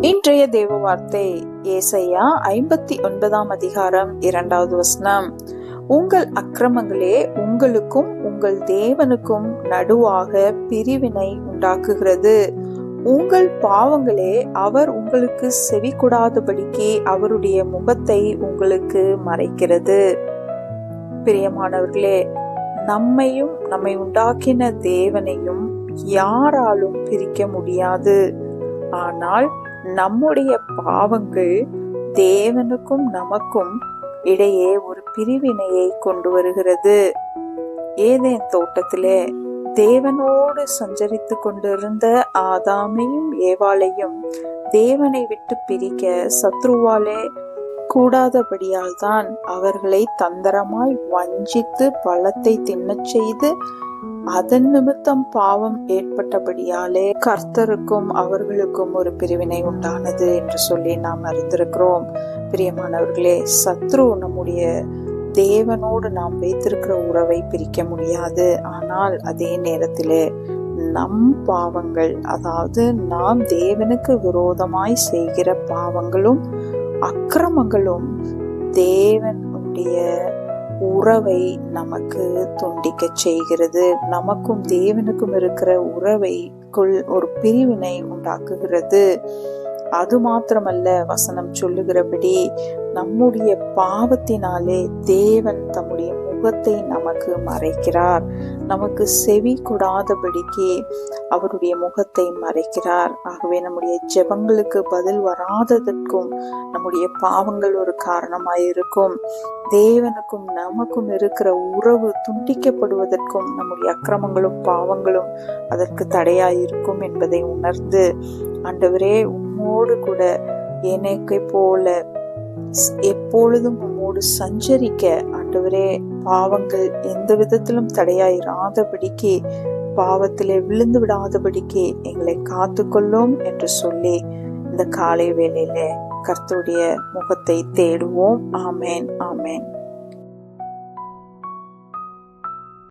இன்றைய தேவ வார்த்தை ஏசாயா 59 அதிகாரம் 2வது வசனம். உங்கள் அக்கிரமங்களே உங்களுக்கும் உங்கள் தேவனுக்கும் நடுவாக பிரிவினை உண்டாக்குகிறது. உங்கள் பாவங்களே அவர் உங்களுக்கு செவி கொடாதபடிக்கு அவருடைய முகத்தை உங்களுக்கு மறைக்கிறது. பிரியமானவர்களே, நம்மையும் நம்மை உண்டாக்கின தேவனையும் யாராலும் பிரிக்க முடியாது. ஆனால் நம்முடைய பாவங்கள் தேவனுக்கும் நமக்கும் இடையே ஒரு பிரிவினையை கொண்டு வருகிறது. ஏதேன் தோட்டத்திலே தேவனோடு சஞ்சரித்து கொண்டிருந்த ஆதாமையும் ஏவாளையும் தேவனை விட்டு பிரிக்க சத்ருவாலே கூடாதபடியால் தான் அவர்களை தந்திரமாய் வஞ்சித்து பழத்தை தின்னச் செய்து அதன் நிமித்தம் பாவம் ஏற்பட்டபடியாலே கர்த்தருக்கும் அவர்களுக்கும் ஒரு பிரிவினை உண்டானது என்று சொல்லி நாம் அறிந்திருக்கிறோம். பிரியமானவர்களே, சத்ரு நம்முடைய தேவனோடு நாம் வைத்திருக்கிற உறவை பிரிக்க முடியாது. ஆனால் அதே நேரத்திலே நம் பாவங்கள், அதாவது நாம் தேவனுக்கு விரோதமாய் செய்கிற பாவங்களும் அக்கிரமங்களும் தேவனுடைய உறவை நமக்கு துண்டிக்க செய்கிறது. நமக்கும் தேவனுக்கும் இருக்கிற உறவைக்குள் ஒரு பிரிவினை உண்டாக்குகிறது. அது மாத்திரமல்ல, வசனம் சொல்லுகிறபடி நம்முடைய பாவத்தினாலே தேவன் தம்முடைய முகத்தை நமக்கு மறைக்கிறார். நமக்கு செவி கொடாதபடிக்கு அவருடைய முகத்தை மறைக்கிறார். ஆகவே நம்முடைய ஜெபங்களுக்கு பதில் வராததற்கும் நம்முடைய பாவங்கள் ஒரு காரணமாயிருக்கும். தேவனுக்கும் நமக்கும் இருக்கிற உறவு துண்டிக்கப்படுவதற்கும் நம்முடைய அக்கிரமங்களும் பாவங்களும் அதற்கு தடையாயிருக்கும் என்பதை உணர்ந்து, ஆண்டவரே, உம்மோடு கூட எனக்கு போல எப்பொழுதும் உம்மோடு சஞ்சரிக்க, ஆண்டவரே, பாவங்கள் எந்த விதத்திலும் தடையாயிராதபடிக்கு, பாவத்திலே விழுந்து விடாதபடிக்கு எங்களை காத்துக்கொள்ளும் என்று சொல்லி இந்த காலை வேளையில கர்த்தருடைய முகத்தை தேடுவோம். ஆமேன், ஆமேன்.